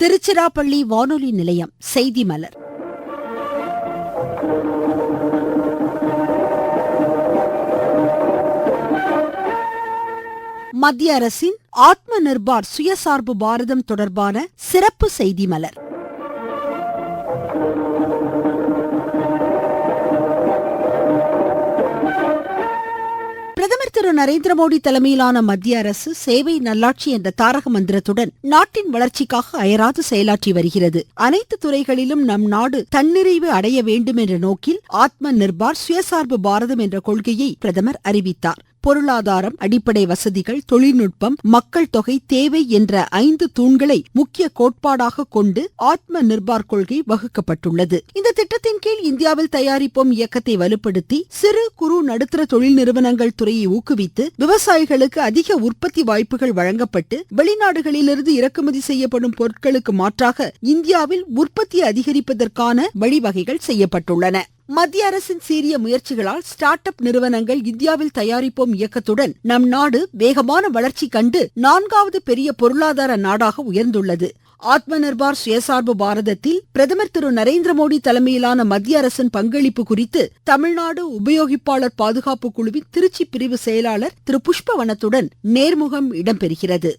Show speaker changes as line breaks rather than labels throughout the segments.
திருச்சிராப்பள்ளி வானொலி நிலையம் செய்தி மலர். மத்திய அரசின் ஆத்ம நிர்பார் சுயசார்பு பாரதம் தொடர்பான சிறப்பு செய்தி மலர். பிரதமர் திரு நரேந்திர மோடி தலைமையிலான மத்திய அரசு சேவை நல்லாட்சி என்ற தாரக மந்திரத்துடன் நாட்டின் வளர்ச்சிக்காக அயராது செயலாற்றி வருகிறது. அனைத்து துறைகளிலும் நம் நாடு தன்னிறைவு அடைய வேண்டும் என்ற நோக்கில் ஆத்ம நிர்பார் சுயசார்பு பாரதம் என்ற கொள்கையை பிரதமர் அறிவித்தார். பொருளாதாரம், அடிப்படை வசதிகள், தொழில்நுட்பம், மக்கள் தொகை, தேவை என்ற 5 தூண்களை முக்கிய கோட்பாடாக கொண்டு ஆத்ம நிர்பார் கொள்கை வகுக்கப்பட்டுள்ளது. இந்த திட்டத்தின் கீழ் இந்தியாவில் தயாரிப்போம் இயக்கத்தை வலுப்படுத்தி சிறு குறு நடுத்தர தொழில் நிறுவனங்கள் துறையை ஊக்குவித்து விவசாயிகளுக்கு அதிக உற்பத்தி வாய்ப்புகள் வழங்கப்பட்டு வெளிநாடுகளிலிருந்து இறக்குமதி செய்யப்படும் பொருட்களுக்கு மாற்றாக இந்தியாவில் உற்பத்தியை அதிகரிப்பதற்கான வழிவகைகள் செய்யப்பட்டுள்ளன. மத்திய அரசின் சீரிய முயற்சிகளால் ஸ்டார்ட் அப் நிறுவனங்கள் இந்தியாவில் தயாரிப்போம் இயக்கத்துடன் நம் நாடு வேகமான வளர்ச்சி கண்டு 4வது பெரிய பொருளாதார நாடாக உயர்ந்துள்ளது. ஆத்ம நிர்பார் சுயசார்பு பாரதத்தில் பிரதமர் திரு நரேந்திர மோடி தலைமையிலான மத்திய அரசின் பங்களிப்பு குறித்து தமிழ்நாடு உபயோகிப்பாளர் பாதுகாப்பு குழுவின் திருச்சி பிரிவு செயலாளர் திரு புஷ்பவனத்துடன் நேர்முகம் இடம்பெறுகிறது.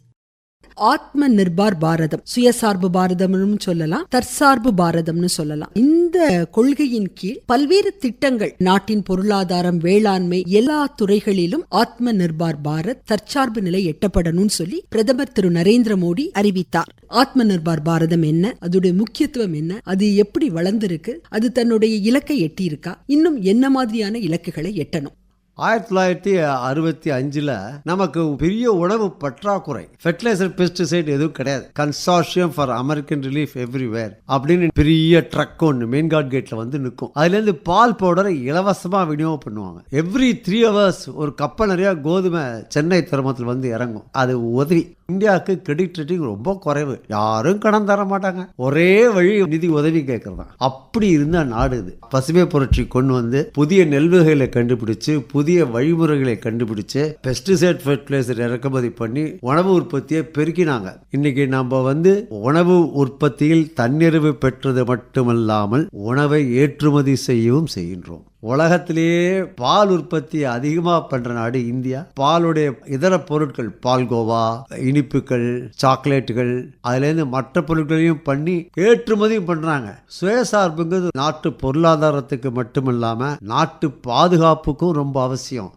ஆத்ம நிர்பார் பாரதம், சுயசார்பு பாரதம்னு சொல்லலாம், தற்சார்பு பாரதம்னு சொல்லலாம். இந்த கொள்கையின் கீழ் பல்வேறு திட்டங்கள் நாட்டின் பொருளாதாரம், வேளாண்மை எல்லா துறைகளிலும் ஆத்ம நிர்பார் பாரத் தற்சார்பு நிலை எட்டப்படணும்னு சொல்லி பிரதமர் திரு நரேந்திர மோடி அறிவித்தார். ஆத்ம நிர்பார் பாரதம் என்ன, அதோடைய முக்கியத்துவம் என்ன, அது எப்படி வளர்ந்திருக்கு, அது தன்னுடைய இலக்கை எட்டி இருக்கா, இன்னும் என்ன மாதிரியான இலக்குகளை எட்டணும்.
1965 நமக்கு பெரிய உணவு பற்றாக்குறை, ஃபெர்டிலைசர் பெஸ்டிசைட் எதுவும் கிடையாது. Consortium for American relief everywhere அப்படின்னு பெரிய ட்ரக் ஒன்று மெயின்கார்ட் கேட்ல வந்து நிற்கும். அதுலேருந்து பால் பவுடரை இலவசமாக விநியோகம் பண்ணுவாங்க. எவ்ரி 3 hours ஒரு கப்பல் நிறைய கோதுமை சென்னை துறைமுகத்தில் வந்து இறங்கும். அது உதவி. இந்தியாவுக்கு கிரெடிட் ரேட்டிங் ரொம்ப குறைவு, யாரும் கடன் தர மாட்டாங்க. ஒரே வழி நிதி உதவி கேட்கறதா. அப்படி இருந்த நாடு இது. பசுமை புரட்சி கொண்டு வந்து புதிய நெல்வகைகளை கண்டுபிடிச்சு, புதிய வழிமுறைகளை கண்டுபிடிச்சு, பெஸ்டிசைட் ஃபெர்டிலைசர் இறக்குமதி பண்ணி உணவு உற்பத்தியை பெருக்கினாங்க. இன்னைக்கு நம்ம வந்து உணவு உற்பத்தியில் தன்னிறைவு பெற்றது மட்டுமல்லாமல் உணவை ஏற்றுமதி செய்யவும் செய்கின்றோம். உலகத்திலேயே பால் உற்பத்தி அதிகமா பண்ற நாடு இந்தியா. பாலுடைய இதர பொருட்கள், பால்கோவா, இனிப்புகள், சாக்லேட்டுகள், அதுல இருந்து மற்ற பொருட்களையும் பண்ணி ஏற்றுமதியும் பண்றாங்க. சுயசார்புங்கிறது நாட்டு பொருளாதாரத்துக்கு மட்டுமில்லாம நாட்டு பாதுகாப்புக்கும் ரொம்ப அவசியம்.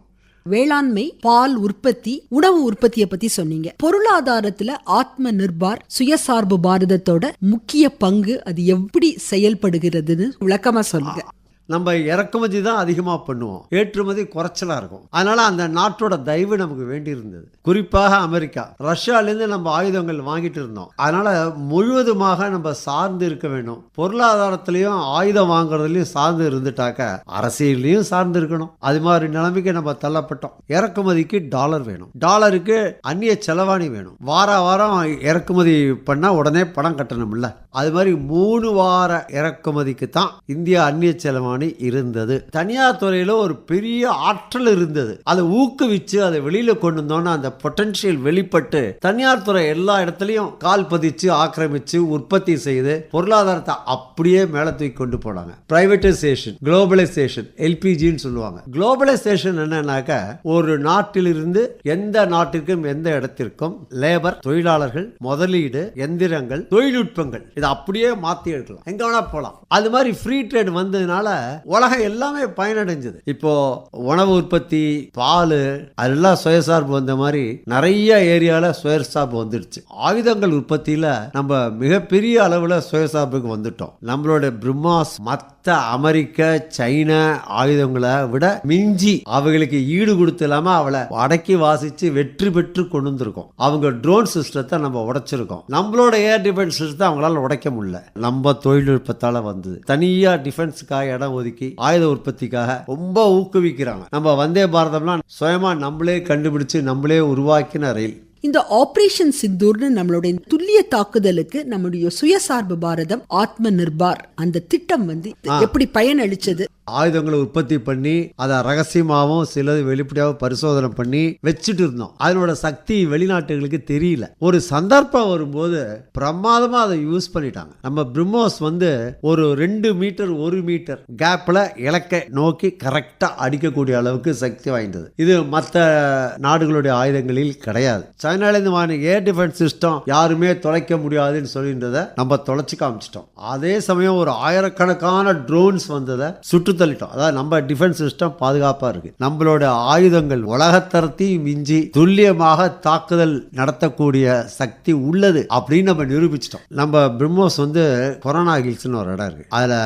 வேளாண்மை, பால் உற்பத்தி, உணவு உற்பத்தியை பத்தி சொன்னீங்க. பொருளாதாரத்துல ஆத்ம நிர்பார் சுயசார்பு பாரதத்தோட முக்கிய பங்கு, அது எப்படி செயல்படுகிறதுன்னு விளக்கமா சொல்லுங்க.
நம்ம இறக்குமதி தான் அதிகமாக பண்ணுவோம், ஏற்றுமதி குறைச்சலாக இருக்கும். அதனால அந்த நாட்டோட தயவு நமக்கு வேண்டி இருந்தது. குறிப்பாக அமெரிக்கா, ரஷ்யாலேருந்து நம்ம ஆயுதங்கள் வாங்கிட்டு இருந்தோம். அதனால முழுவதுமாக நம்ம சார்ந்து இருக்க வேண்டும். பொருளாதாரத்திலையும் ஆயுதம் வாங்குறதுலையும் சார்ந்து இருந்துட்டாக்க அரசியலையும் சார்ந்து இருக்கணும். அது மாதிரி நிலைமைக்கு நம்ம தள்ளப்பட்டோம். இறக்குமதிக்கு டாலர் வேணும், டாலருக்கு அந்நிய செலவாணி வேணும். வாரம் இறக்குமதி பண்ணா உடனே பணம் கட்டணும்ல. அது மாதிரி 3 வார இறக்குமதிக்கு தான் இந்தியா அந்நிய செலவாணி இருந்தது. தனியார் துறையில ஒரு பெரிய ஆற்றல் இருந்தது. அதை ஊக்குவிச்சு அதை வெளியில கொண்டு வந்தோம்னா அந்த பொட்டன்ஷியல் வெளிப்பட்டு தனியார் துறை எல்லா இடத்துலையும் கால் பதிச்சு ஆக்கிரமிச்சு உற்பத்தி செய்து பொருளாதாரத்தை அப்படியே மேல தூக்கி கொண்டு போனாங்க. பிரைவேடைசேஷன், குளோபலைசேஷன், எல்பிஜின்னு சொல்லுவாங்க. குளோபலைசேஷன் என்னன்னாக்க, ஒரு நாட்டிலிருந்து எந்த நாட்டிற்கும் எந்த இடத்திற்கும் லேபர், தொழிலாளர்கள், முதலீடு, எந்திரங்கள், தொழில்நுட்பங்கள் இதை அப்படியே மாத்தி எடுக்கலாம், எங்க வேணா போலாம். அது மாதிரி ஃப்ரீ ட்ரேட் வந்ததுனால உலகம் எல்லாமே பயனடைஞ்சது. இப்போ உணவு உற்பத்தி, பால், அதெல்லாம் சுயசார்பு வந்த மாதிரி நிறைய ஏரியால சுயசார்பு வந்துடுச்சு. ஆயுதங்கள் உற்பத்தியில நம்ம மிகப்பெரிய அளவுல சுயசார்புக்கு வந்துட்டோம். நம்மளோட பிரம்மாஸ் மற்ற அமெரிக்க, சைனா ஆயுதங்களை விட மிஞ்சி அவங்களுக்கு ஈடு கொடுத்து இல்லாம அவளை அடக்கி வாசிச்சு வெற்றி பெற்று கொண்டு வந்திருக்கோம். அவங்க ட்ரோன் சிஸ்டத்தை நம்ம உடைச்சிருக்கோம். நம்மளோட ஏர் டிஃபென்ஸ் சிஸ்டத்தை அவங்களால உடைக்க முடியல. நம்ம தொழில்நுட்பத்தால வந்தது. தனியா டிஃபென்ஸுக்காக இடம் ஒதுக்கி ஆயுத உற்பத்திக்காக ரொம்ப ஊக்குவிக்கிறாங்க. நம்ம வந்தே பாரதம்லாம் சுயமா நம்மளே கண்டுபிடிச்சு நம்மளே உருவாக்கின ரயில்.
இந்த ஆபரேஷன் சிந்தூர்னு நம்மளுடைய துல்லிய தாக்குதலுக்கு நம்முடைய சுயசார்பு பாரதம் ஆத்ம நிர்பார் அந்த திட்டம் எப்படி பயனளிச்சது?
ஆயுதங்களை உற்பத்தி பண்ணி அதை ரகசியமாகவும் சிலது வெளிப்படையாகவும் பரிசோதனை பண்ணி வச்சுட்டு இருந்தோம். அதனோட சக்தி வெளிநாட்டுகளுக்கு தெரியல. ஒரு சந்தர்ப்பம் வரும்போது பிரமாதமா அதை யூஸ் பண்ணிட்டாங்க. நம்ம பிரம்மோஸ் ஒரு 2 மீட்டர் 1 மீட்டர் கேப்ல இலக்கை நோக்கி கரெக்டா அடிக்கக்கூடிய அளவுக்கு சக்தி வாய்ந்தது. இது மற்ற நாடுகளுடைய ஆயுதங்களில் கிடையாது. சைனாலேருந்து வாங்கின ஏர் டிஃபென்ஸ் சிஸ்டம் யாருமே தொலைக்க முடியாதுன்னு சொல்லின்றதை நம்ம தொலைச்சு காமிச்சிட்டோம். அதே சமயம் ஒரு ஆயிரக்கணக்கான ட்ரோன்ஸ் வந்ததை சுட்டு தள்ளிட்டோம். அதாவது நம்ம டிஃபென்ஸ் சிஸ்டம் பாதுகாப்பா இருக்கு. நம்மளோட ஆயுதங்கள் உலகத்தரத்தையும் மிஞ்சி துல்லியமாக தாக்குதல் நடத்தக்கூடிய சக்தி உள்ளது அப்படின்னு நம்ம நிரூபிச்சிட்டோம். நம்ம பிரம்மோஸ் கொரோனா ஹில்ஸ்னு ஒரு இடம் இருக்கு. அதுல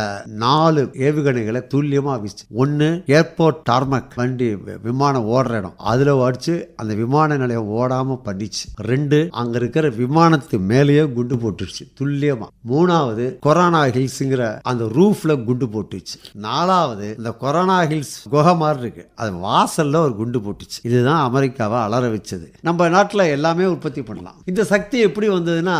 4 ஏவுகணைகளை துல்லியமா வீச்சு. 1 ஏர்போர்ட் டார்மக் வண்டி விமானம் ஓடுற இடம், அதுல அடிச்சு அந்த விமான நிலையம் ஓடாம பண்ணிச்சு. 2 அங்க இருக்கிற விமானத்து மேலேயே குண்டு போட்டுருச்சு துல்லியமா. 3வது கொரோனா ஹில்ஸ்ங்கிற அந்த ரூஃப்ல குண்டு போட்டுச்சு. 4வது இந்த கொரோனா ஹில்ஸ் குகை மாதிரி இருக்கு, அது வாசல்ல ஒரு குண்டு போட்டுச்சு. இதுதான் அமெரிக்காவை அலற வச்சது. நம்ம நாட்டில் எல்லாமே உற்பத்தி பண்ணலாம். இந்த சக்தி எப்படி வந்ததுன்னா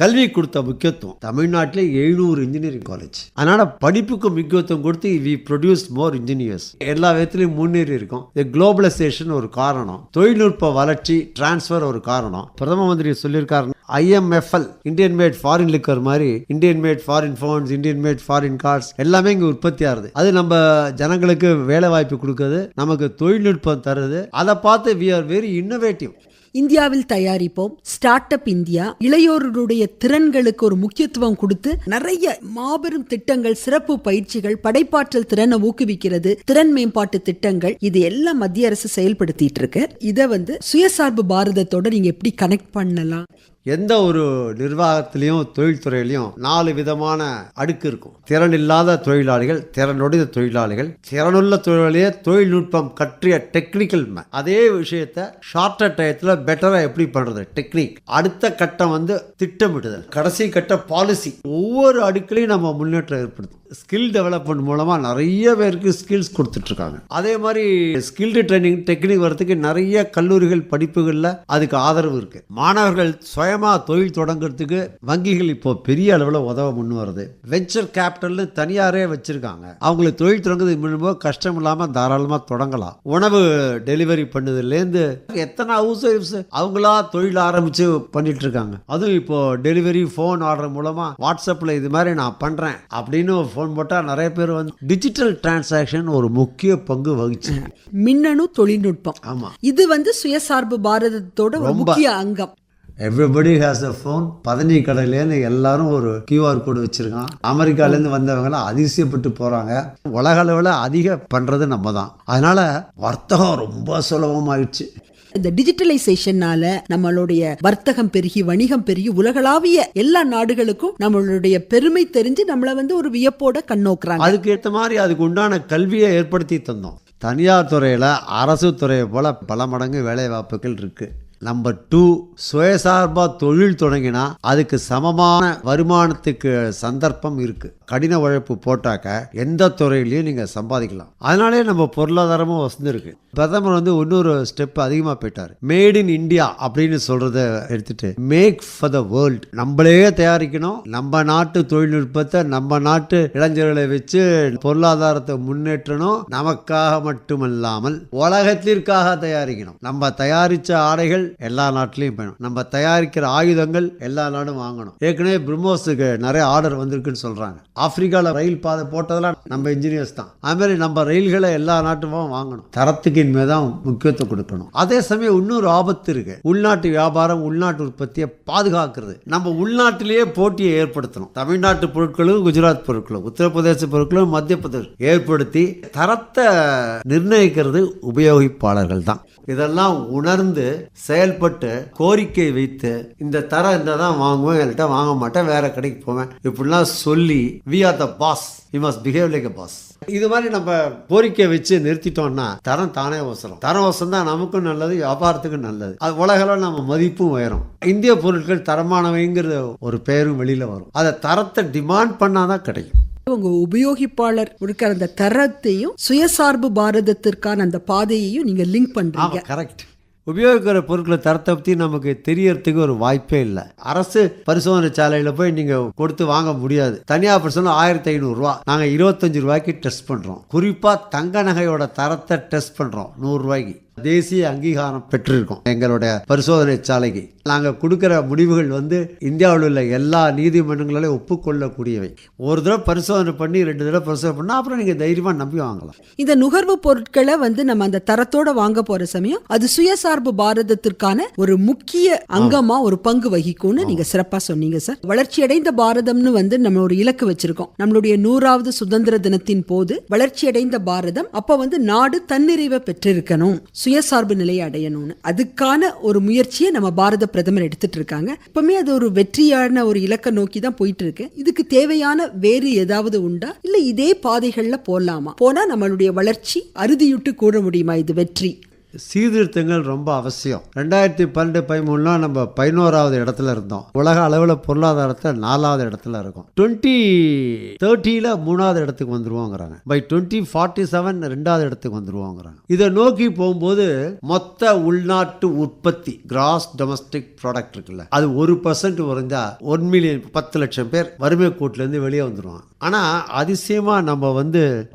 கல்வி கொடுத்த முக்கியத்துவம். தமிழ்நாட்டில் 700 இன்ஜினியரிங் காலேஜ், அதனால படிப்புக்கு முக்கியத்துவம் கொடுத்து வி ப்ரொடியூஸ் மோர் இன்ஜினியர்ஸ். எல்லா விதத்திலையும் முன்னேறி இருக்கும். குளோபலைசேஷன் ஒரு காரணம், தொழில்நுட்ப வளர்ச்சி டிரான்ஸ்பர் ஒரு காரணம். பிரதம மந்திரி சொல்லியிருக்காரு IMFL Indian made foreign liquor மாதிரி Indian made foreign phones, Indian made foreign cars எல்லாமே இங்க உற்பத்தி ஆகுது. அது நம்ம ஜனங்களுக்கு வேலை வாய்ப்பு கொடுக்குது, நமக்கு தொழில்நுட்பம் தருது. அதை பார்த்து we are very innovative.
இந்தியாவில் தயாரிப்போம், ஸ்டார்ட் அப் இந்தியா, இளையோருடைய திறன்களுக்கு ஒரு முக்கியத்துவம் கொடுத்து நிறைய மாபெரும் திட்டங்கள், சிறப்பு பயிற்சிகள், படைப்பாற்றல் திறனை ஊக்குவிக்கிறது, திறன் மேம்பாட்டு திட்டங்கள், இது எல்லாம் மத்திய அரசு செயல்படுத்திட்டு இருக்கு. இதை சுயசார்பு பாரதத்தோட நீங்க எப்படி கனெக்ட் பண்ணலாம்?
எந்த ஒரு நிர்வாகத்திலையும் தொழில்துறையிலையும் 4 விதமான அடுக்கு இருக்கும். திறன் இல்லாத தொழிலாளிகள், திறனுடைய தொழிலாளிகள், திறனுள்ள தொழிலாளியே தொழில்நுட்பம் கற்றிய டெக்னிக்கல் மேன். அதே விஷயத்த ஷார்ட்டர் டயத்தில் பெட்டரா எப்படி பண்றது டெக்னிக். அடுத்த கட்டம் திட்டமிடுதல், கடைசி கட்ட பாலிசி. ஒவ்வொரு அடுக்குலையும் நம்ம முன்னேற்றம் ஏற்படுத்தும். ஸ்கில் டெவலப்மெண்ட் மூலமா நிறைய பேருக்கு ஸ்கில்ஸ் கொடுத்துட்டு இருக்காங்க. அதே மாதிரி ஸ்கில்டு ட்ரைனிங் டெக்னிக் வரதுக்கு நிறைய கல்லூரிகள் படிப்புகள்ல அதுக்கு ஆதரவு இருக்கு. மாணவர்கள் சுயமா தொழில் தொடங்குறதுக்கு வங்கிகள் இப்போ பெரிய அளவில் உதவ முன் வருது. வெஞ்சர் கேபிட்டல் தனியாரே வச்சிருக்காங்க. அவங்களுக்கு தொழில் தொடங்குறது முன்பு கஷ்டம் இல்லாம தாராளமா தொடங்கலாம். உணவு டெலிவரி பண்ணதுலேருந்து எத்தனை ஹவுஸ் ஒய்ஃப்ஸ் அவங்களா தொழில் ஆரம்பிச்சு பண்ணிட்டு இருக்காங்க. அதுவும் இப்போ டெலிவரி போன் ஆர்டர் மூலமா வாட்ஸ்அப்ல இது மாதிரி நான் பண்றேன் அப்படின்னு போன் போட்டா நிறைய பேர் டிஜிட்டல் டிரான்சாக்ஷன் ஒரு முக்கிய பங்கு வகிச்சு.
மின்னணு தொழில்நுட்பம்,
ஆமா,
இது சுயசார்பு பாரதத்தோட ஒரு முக்கிய அங்கம்.
Everybody has a phone. பதனி கடையிலேருந்து எல்லாரும் ஒரு QR கோடு வச்சிருக்கான். அமெரிக்காலேருந்து வந்தவங்களாம் அதிசயப்பட்டு போறாங்க. உலக அளவில் அதிக பண்றது நம்ம தான். அதனால வர்த்தகம் ரொம்ப சுலபமாயிடுச்சு.
இந்த டிஜிட்டலைசேஷனால நம்மளுடைய வர்த்தகம் பெருகி, வணிகம் பெருகி, உலகளாவிய எல்லா நாடுகளுக்கும் நம்மளுடைய பெருமை தெரிஞ்சு நம்மள ஒரு வியப்போட கண்ணோக்குறாங்க.
அதுக்கு ஏற்ற மாதிரி அதுக்கு உண்டான கல்வியை ஏற்படுத்தி தந்தோம். தனியார் துறையில அரசு துறையை போல பல மடங்கு வேலை வாய்ப்புகள் இருக்கு. நம்பர் 2, சுயசார்பா தொழில் தொடங்கினா அதுக்கு சமமான வருமானத்துக்கு சந்தர்ப்பம் இருக்கு. கடின உழைப்பு போட்டாக்க எந்த துறையிலையும் நீங்க சம்பாதிக்கலாம். அதனாலே நம்ம பொருளாதாரமும் வசந்திருக்கு. பிரதமர் இன்னொரு ஸ்டெப் அதிகமா போயிட்டாரு. மேட் இன் இந்தியா அப்படின்னு சொல்றத எடுத்துட்டு மேக் ஃபார் த வேர்ல்ட். நம்மளே தயாரிக்கணும். நம்ம நாட்டு தொழில்நுட்பத்தை நம்ம நாட்டு இளைஞர்களை வச்சு பொருளாதாரத்தை முன்னேற்றணும். நமக்காக மட்டுமல்லாமல் உலகத்திற்காக தயாரிக்கணும். நம்ம தயாரிச்ச ஆடைகள் எல்லா நாட்டிலையும் வேணும். நம்ம தயாரிக்கிற ஆயுதங்கள் எல்லா நாடும் வாங்கணும். ஏற்கனவே பிரம்மோஸுக்கு நிறைய ஆர்டர் வந்திருக்குன்னு சொல்றாங்க. ஆப்பிரிக்கால ரயில் பாதை போட்டதெல்லாம் நம்ம இன்ஜினியர்ஸ் தான். அது மாதிரி நம்ம ரயில்களை எல்லா நாட்டும் வாங்கணும். தரத்துக்கு இனிமேதான் முக்கியத்துவம் கொடுக்கணும். அதே சமயம் இன்னொரு ஆபத்து இருக்கு. உள்நாட்டு வியாபாரம், உள்நாட்டு உற்பத்தியை பாதுகாக்கிறது. நம்ம உள்நாட்டிலேயே போட்டியை ஏற்படுத்தணும். தமிழ்நாட்டு பொருட்களும், குஜராத் பொருட்களும், உத்தரப்பிரதேச பொருட்களும், மத்திய பிரதேசம் ஏற்படுத்தி தரத்தை நிர்ணயிக்கிறது உபயோகிப்பாளர்கள் தான். இதெல்லாம் உணர்ந்து செயல்பட்டு கோரிக்கை வைத்து இந்த தரம் இந்த தான் வாங்குவேன், என்கிட்ட வாங்க மாட்டேன், வேற கடைக்கு போவேன் இப்படிலாம் சொல்லி we are the boss, you must behave like a boss. இது மாதிரி நம்ம கோரிக்கை வச்சு நிறுத்திட்டோம்னா தரம் தானே வசரம். தரம் வசம் தான் நமக்கும் நல்லது, வியாபாரத்துக்கும் நல்லது. அது உலகளவில் நம்ம மதிப்பும் உயரும். இந்திய பொருட்கள் தரமானவைங்கிற ஒரு பெயரும் வெளியில வரும். அதை தரத்தை டிமாண்ட் பண்ணாதான் கிடைக்கும்.
உங்க உபயோகிப்பாளர் இருக்கிற அந்த தரத்தையும் சுயசார்பு பாரதத்திற்கான அந்த பாதையையும் நீங்க லிங்க் பண்றீங்க.
கரெக்ட். உபயோகிக்கிற பொருட்களை தரத்தை பற்றி நமக்கு தெரியறதுக்கு ஒரு வாய்ப்பே இல்லை. அரசு பரிசோதனை சாலையில் போய் நீங்கள் கொடுத்து வாங்க முடியாது. தனியார் பரிசோதனை 1500 ரூபா, நாங்கள் 25 ரூபாய்க்கு டெஸ்ட் பண்ணுறோம். குறிப்பாக தங்க நகையோட தரத்தை டெஸ்ட் பண்ணுறோம் 100 ரூபாய்க்கு. தேசிய அங்கீகாரம் பெற்றிருக்கோம் எங்களுடைய பரிசோதனை சாலைக்கு. நாங்கள் கொடுக்குற முடிவுகள் இந்தியாவில் உள்ள எல்லா நீதிமன்றங்களாலையும் ஒப்புக்கொள்ளக்கூடியவை. ஒரு தடவை பரிசோதனை பண்ணி 2 தடவை பரிசோதனை பண்ணால் அப்புறம் நீங்கள் தைரியமாக நம்பி வாங்கலாம்.
இந்த நுகர்வு பொருட்களை நம்ம அந்த தரத்தோட வாங்க போற சமயம் அது சுயசார்பு பாரதத்திற்கான ஒரு முக்கிய அங்கமா ஒரு பங்கு வகிக்கும்னு நீங்க சிறப்பா சொன்னீங்க சார். வளர்ச்சி அடைந்த பாரதம்னு நம்ம ஒரு இலக்கு வச்சிருக்கோம். நம்மளுடைய 100வது சுதந்திர தினத்தின் போது வளர்ச்சி அடைந்த பாரதம் அப்ப நாடு தன்னிறைவை பெற்றிருக்கணும், சுயசார்பு நிலையை அடையணும்னு. அதுக்கான ஒரு முயற்சியை நம்ம பாரத பிரதமர் எடுத்துட்டு இருக்காங்க. இப்பவுமே அது ஒரு வெற்றியான ஒரு இலக்க நோக்கி தான் போயிட்டு இருக்கு. இதுக்கு தேவையான வேறு ஏதாவது உண்டா, இல்ல இதே பாதைகள்ல போலாமா? போனா நம்மளுடைய வளர்ச்சி அறுதியுட்டு கூற முடியுமா இது வெற்றி?
சீர்திருத்தங்கள் ரொம்ப அவசியம். 2012-13 நம்ம 11வது இடத்துல இருந்தோம். உலக அளவில் பொருளாதாரத்தில் 4வது இடத்துல இருக்கும். 2030 3வது இடத்துக்கு வந்துருவோங்கிறாங்க. பை 2047 2வது இடத்துக்கு வந்துருவோங்கிறாங்க. இதை நோக்கி போகும்போது மொத்த உள்நாட்டு உற்பத்தி கிராஸ் டொமஸ்டிக் ப்ராடக்ட் இருக்குல்ல, அது 1% குறைஞ்சா 1 மில்லியன் 10 லட்சம் பேர் வறுமை கோட்டிலேருந்து வெளியே வந்துருவாங்க. ஆனால் அதிசயமாக நம்ம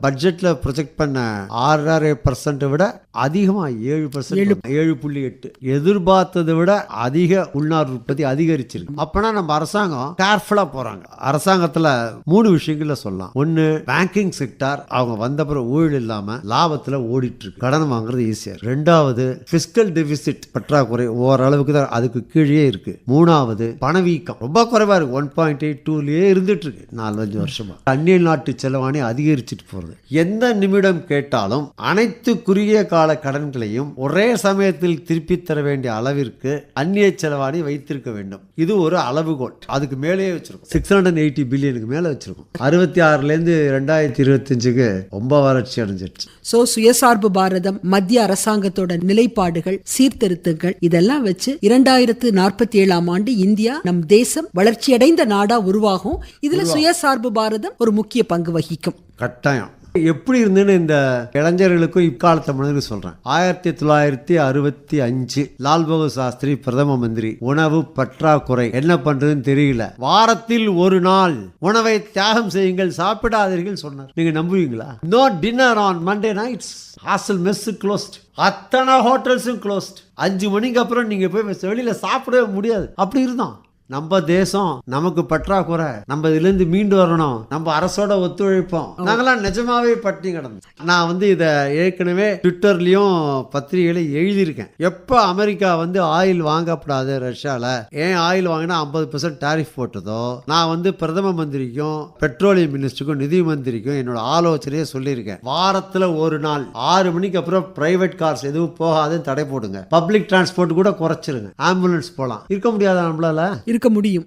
பட்ஜெட்ல ப்ரொஜெக்ட் பண்ண 6.5% விட அதிகமாக 7%, 7.8 எதிர்பார்த்ததை விட அதிக உள்நாட்டு உற்பத்தி அதிகரிச்சிருக்கு. அப்பனா நம்ம அரசாங்கம் கேர்ஃபுல்லா போறாங்க. அரசாங்கத்துல 3 விஷயங்கள சொல்லலாம். ஒன்னு, பேங்கிங் செக்டார் அவங்க வந்த பிறகு ஊழல் இல்லாம லாபத்துல ஓடிட்டு இருக்கு, கடன் வாங்குறது ஈஸியா. 2வது, பிஸ்கல் டெபிசிட் பற்றாக்குறை ஓரளவுக்கு தான் அதுக்கு கீழே இருக்கு. 3வது, பணவீக்கம் ரொம்ப குறைவா இருக்கு, 1.82லயே இருந்துட்டு இருக்கு 4-5 வருஷமா. அந்நிய நாட்டு செலவாணி அதிகரிச்சுட்டு போறது. எந்த நிமிடம் கேட்டாலும் அனைத்து குறுகிய கால கடன்களையும் ஒரே சமயத்தில் திருப்பி தர வேண்டிய அளவிற்கு அந்நிய செலவாணி வைத்திருக்க வேண்டும். இது ஒரு அளவுகோல். அதுக்கு மேலேயே வச்சிருக்கோம். 680 பில்லியனுக்கு மேல வச்சிருக்கோம். 66ல இருந்து 2025க்கு ரொம்ப வளர்ச்சி அடைஞ்சிருச்சு.
சுயசார்பு பாரதம், மத்திய அரசாங்கத்தோட நிலைப்பாடுகள், சீர்திருத்தங்கள் இதெல்லாம் வச்சு 2047ஆம் ஆண்டு இந்தியா நம் தேசம் வளர்ச்சியடைந்த நாடா உருவாகும். இதுல சுயசார்பு பாரதம் ஒரு முக்கிய பங்கு வகிக்கும்.
கட்டாயம். எப்படி இருந்துன்னு இந்த இளைஞர்களுக்கும் இக்காலத்தை மனிதர்கள் சொல்றேன். 1965 லால் பகதூர் சாஸ்திரி பிரதம மந்திரி. உணவு பற்றாக்குறை, என்ன பண்றதுன்னு தெரியல, வாரத்தில் ஒரு நாள் உணவை தியாகம் செய்யுங்கள், சாப்பிடாதீர்கள் சொன்னார். நீங்க நம்புவீங்களா? No dinner on Monday nights. Hostel mess closed, அத்தனை ஹோட்டல்ஸும் க்ளோஸ்ட். 5 மணிக்கு அப்புறம் நீங்க போய் வெளியில சாப்பிடவே முடியாது. அப்படி இருந்தோம். நம்ம தேசம், நமக்கு பற்றாக்குறை, நம்ம இதுலேருந்து மீண்டு வரணும், நம்ம அரசோட ஒத்துழைப்போம். நாங்களாம் நிஜமாவே பட்டினி கிடந்தோம். நான் இதை ஏற்கனவே ட்விட்டர்லயும் பத்திரிகையில எழுதியிருக்கேன். எப்போ அமெரிக்கா ஆயில் வாங்கப்படாது ரஷ்யால, ஏன் ஆயில் வாங்கினா 50% டாரிஃப் போட்டதோ, நான் பிரதம மந்திரிக்கும் பெட்ரோலியம் மினிஸ்டருக்கும் நிதி மந்திரிக்கும் என்னோட ஆலோசனையே சொல்லியிருக்கேன். வாரத்தில் ஒரு நாள் 6 மணிக்கு அப்புறம் பிரைவேட் கார்ஸ் எதுவும் போகாதுன்னு தடை போடுங்க. பப்ளிக் டிரான்ஸ்போர்ட் கூட குறைச்சிருங்க. ஆம்புலன்ஸ் போகலாம். இருக்க முடியாதா நம்மளால?
முடியும்.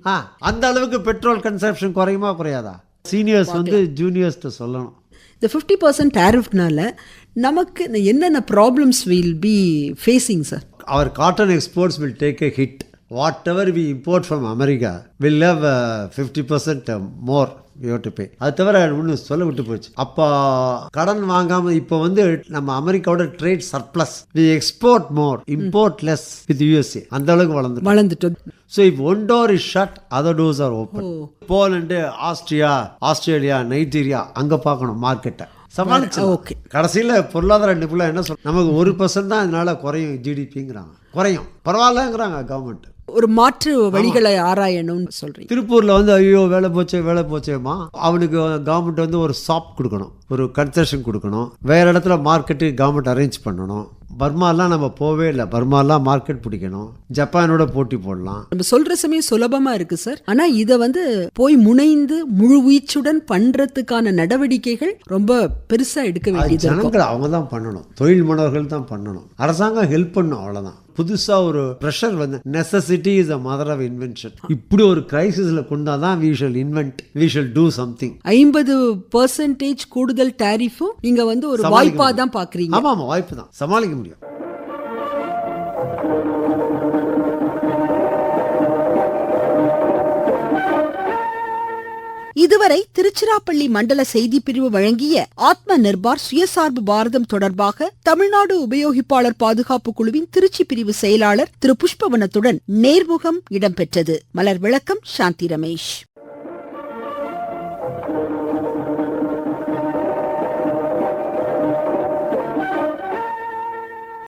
அந்த அளவுக்கு பெட்ரோல் கன்சம்ப்ஷன் குறையுமா குறையாதா? சீனியர்ஸ் ஜூனியர்ஸ் சொல்லணும்.
இந்த 50% டாரிஃப்னால நமக்கு என்னென்ன problems will be facing sir?
Our cotton exports will take a hit. Whatever we import from America will have 50% more we have to pay. அது தவிர ஒன்று சொல்ல விட்டு போச்சு. அப்போ கடன் வாங்காம இப்போ நம்ம அமெரிக்காவோட trade surplus, we export more, import less with USA. அந்த அளவுக்கு வளர்ந்துட்டோம். So if one door is shut, other doors are open. Poland, Australia, Nigeria அங்க பார்க்கணும் மார்க்கெட்டை சமாளிச்சு. கடைசியில் பொருளாதார நிபுணர் என்ன சொல்ற, நமக்கு 1% தான் இதனால குறையும் ஜிடிபிங்கிறாங்க. குறையும் பரவாயில்லங்கிறாங்க கவர்மெண்ட்.
ஒரு மாற்று வழிகளை ஆராயணும்னு சொல்றீங்க.
திருப்பூர்ல ஐயோ வேலை போச்சேமா, அவனுக்கு கவர்மெண்ட் ஒரு சாப் கொடுக்கணும், ஒரு கன்செஷன் கொடுக்கணும். வேற இடத்துல மார்க்கெட்டு கவர்மெண்ட் அரேஞ்ச் பண்ணணும். பர்மாலாம் நம்ம போவே இல்லை. பர்மாலாம் மார்க்கெட் பிடிக்கணும். ஜப்பானோட போட்டி போடலாம். நம்ம
சொல்ற சமயம் சுலபமா இருக்கு சார். ஆனா இதை போய் முனைந்து முழு வீச்சுடன் பண்றதுக்கான நடவடிக்கைகள் ரொம்ப பெருசா எடுக்க வேண்டியது.
ஜனங்கள் அவங்க தான் பண்ணணும், தொழில் முனைவர்கள் தான் பண்ணணும், அரசாங்கம் ஹெல்ப் பண்ணும், அவ்வளவுதான். புதுசா ஒரு pressure necessity is a mother of invention. இப்படி ஒரு கிரைசிஸ்ல கொண்டாதான் we shall invent, we shall do something.
50% கூடுதல் டாரிஃபும் நீங்க ஒரு வாய்ப்பா தான் பாக்குறீங்க.
ஆமா, வாய்ப்பு தான், சமாளிக்க முடியும்.
இதுவரை திருச்சிராப்பள்ளி மண்டல செய்திப்பிரிவு வழங்கிய ஆத்ம நிர்பார் சுயசார்பு பாரதம் தொடர்பாக தமிழ்நாடு உபயோகிப்பாளர் பாதுகாப்பு குழுவின் திருச்சி பிரிவு செயலாளர் திரு புஷ்பவனத்துடன் நேர்முகம் இடம்பெற்றது. மலர் விளக்கம் சாந்தி ரமேஷ்.